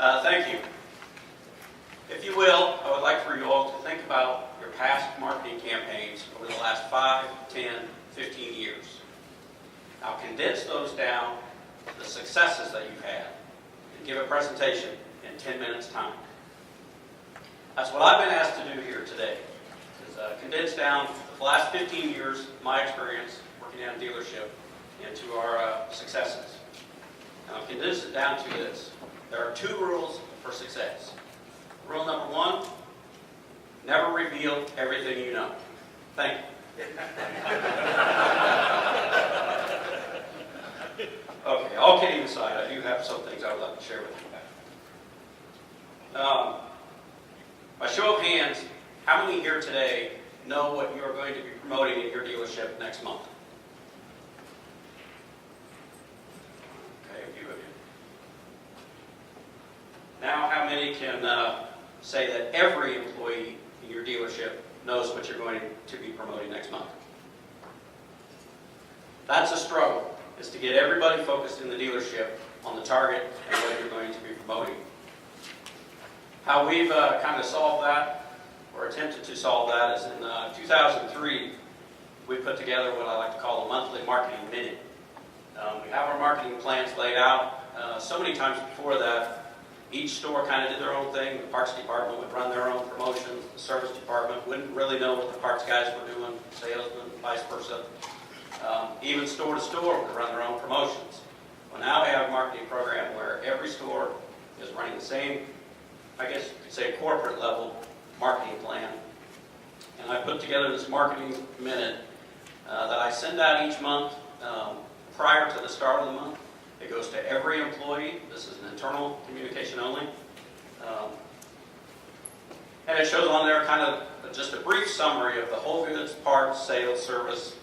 Thank you. If you will, I would like for you all to think about your past marketing campaigns over the last 5, 10, 15 years. Now condense those down to the successes that you've had and give a presentation in 10 minutes time. That's what I've been asked to do here today, is condense down the last 15 years, my experience working in a dealership, into our successes. Now condense it down to this. There are 2 rules for success. Rule number 1, never reveal everything you know. Thank you. Okay, all kidding aside, I do have some things I would like to share with you. By show of hands, how many here today know what you are going to be promoting in your dealership next month? Okay, a few of you. Now, how many can say that every employee in your dealership knows what you're going to be promoting next month? That's a struggle, is to get everybody focused in the dealership on the target and what you're going to be promoting. How we've kind of solved that, or attempted to solve that, is in 2003, we put together what I like to call a monthly marketing minute. We have our marketing plans laid out. So many times before that, each store kind of did their own thing. The parts department would run their own promotions. The service department wouldn't really know what the parts guys were doing, salesmen, vice versa. Even store to store would run their own promotions. Well, now we have a marketing program where every store is running the same, I guess you could say, corporate level marketing plan. And I put together this marketing minute that I send out each month prior to the start of the month. It goes to every employee. This is an internal communication only. And it shows on there kind of just a brief summary of the whole goods, parts, sales, service.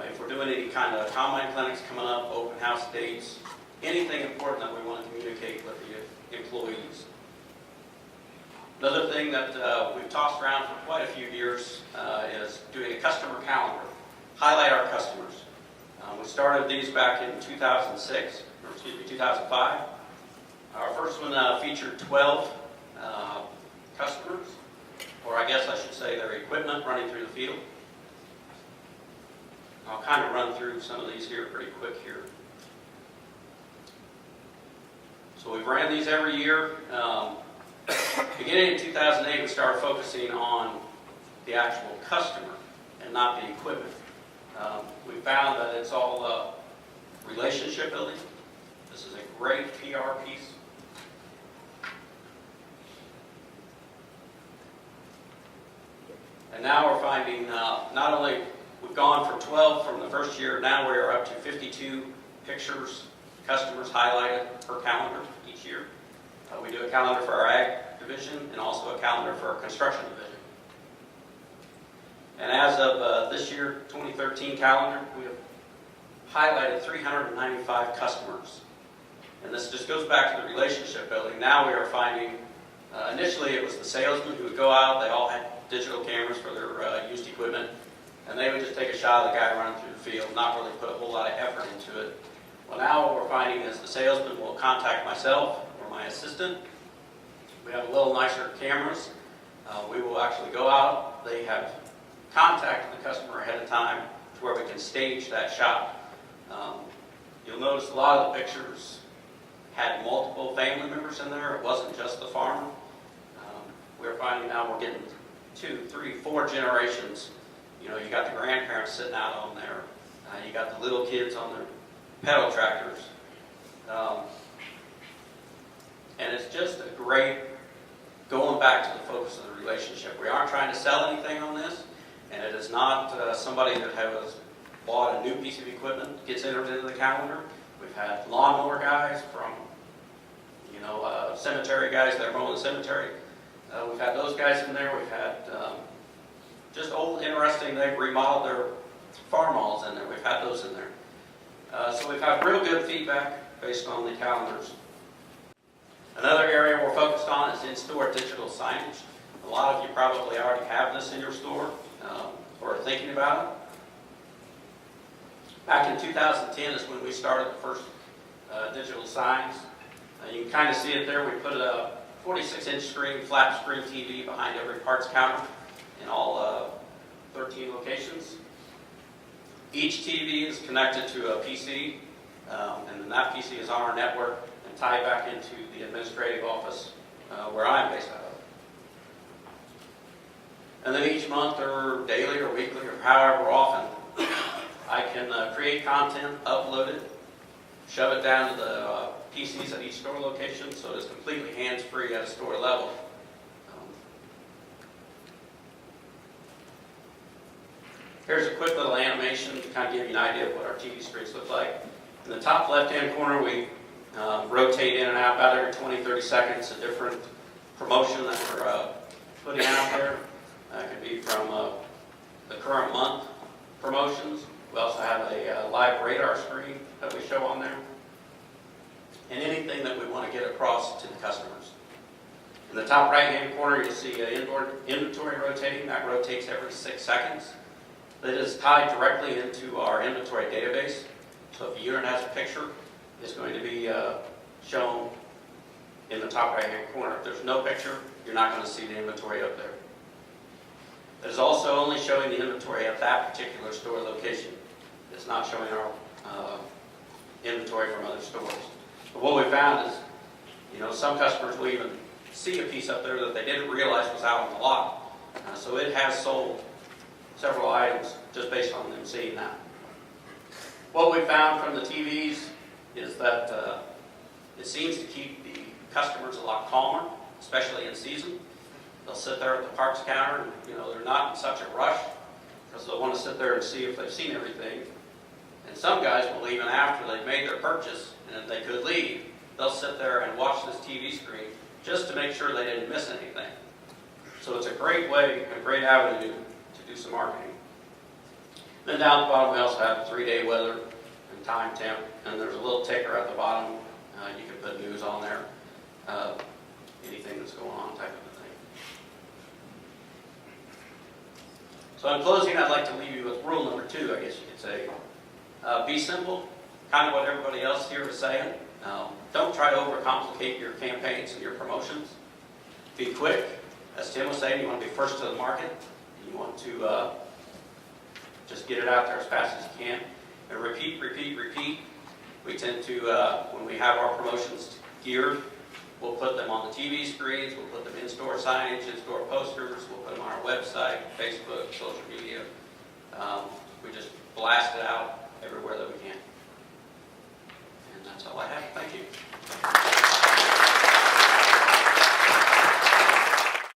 If we're doing any kind of combine clinics coming up, open house dates, anything important that we want to communicate with the employees. Another thing that we've tossed around for quite a few years is doing a customer calendar. Highlight our customers. We started these back in 2006, or excuse me, 2005. Our first one featured 12 customers, or I guess I should say their equipment running through the field. I'll kind of run through some of these here pretty quick here. So we've ran these every year. Beginning in 2008, we started focusing on the actual customer and not the equipment. We found that it's all relationship building. This is a great PR piece. And now we're finding not only we've gone from 12 from the first year, now we are up to 52 pictures, customers highlighted per calendar each year. We do a calendar for our ag division and also a calendar for our construction division. And as of this year, 2013 calendar, we have highlighted 395 customers. And this just goes back to the relationship building. Now we are finding, initially it was the salesmen who would go out, they all had digital cameras for their used equipment, and they would just take a shot of the guy running through the field, not really put a whole lot of effort into it. Well, now what we're finding is the salesman will contact myself or my assistant. We have a little nicer cameras. We will actually go out. They have contacted the customer ahead of time to where we can stage that shot. You'll notice a lot of the pictures had multiple family members in there. It wasn't just the farmer. We're finding now we're getting 2, 3, 4 generations. You know, you got the grandparents sitting out on there. You got the little kids on their pedal tractors. And it's just a great going back to the focus of the relationship. We aren't trying to sell anything on this, and it is not somebody that has bought a new piece of equipment gets entered into the calendar. We've had lawnmower guys from, cemetery guys that are mowing the cemetery. We've had those guys in there. We've had just old, interesting, they've remodeled their farm halls in there. We've had those in there. So we've had real good feedback based on the calendars. Another area we're focused on is in-store digital signage. A lot of you probably already have this in your store or are thinking about it. Back in 2010 is when we started the first digital signs. You can kind of see it there. We put a 46-inch screen, flat screen TV behind every parts counter in all 13 locations. Each TV is connected to a PC, and then that PC is on our network and tied back into the administrative office where I'm based out of. And then each month or daily or weekly or however often, I can create content, upload it, shove it down to the PCs at each store location, so it's completely hands-free at a store level. Here's a quick little animation to kind of give you an idea of what our TV screens look like. In the top left-hand corner, we rotate in and out about every 20-30 seconds, a different promotion that we're putting out there. It could be from the current month promotions. We also have a live radar screen that we show on there. And anything that we want to get across to the customers. In the top right-hand corner, you'll see inventory rotating. That rotates every 6 seconds. That is tied directly into our inventory database. So if a unit has a picture, it's going to be shown in the top right-hand corner. If there's no picture, you're not going to see the inventory up there. It is also only showing the inventory at that particular store location. It's not showing our inventory from other stores. But what we found is, some customers will even see a piece up there that they didn't realize was out on the lot. So it has sold several items just based on them seeing that. What we found from the TVs is that it seems to keep the customers a lot calmer, especially in season. They'll sit there at the parts counter, and they're not in such a rush because they'll want to sit there and see if they've seen everything. And some guys will, even after they've made their purchase and if they could leave, they'll sit there and watch this TV screen just to make sure they didn't miss anything. So it's a great way, a great avenue to do some marketing. Then down at the bottom, we also have 3-day weather and time temp, and there's a little ticker at the bottom. You can put news on there, anything that's going on type of a thing. So in closing, I'd like to leave you with rule number 2, I guess you could say. Be simple, kind of what everybody else here is saying. Don't try to overcomplicate your campaigns and your promotions. Be quick. As Tim was saying, you want to be first to the market. You want to just get it out there as fast as you can. And repeat, repeat, repeat. We tend to, when we have our promotions geared, we'll put them on the TV screens, we'll put them in-store signage, in-store posters, we'll put them on our website, Facebook, social media. We just blast it out everywhere that we can. And that's all I have.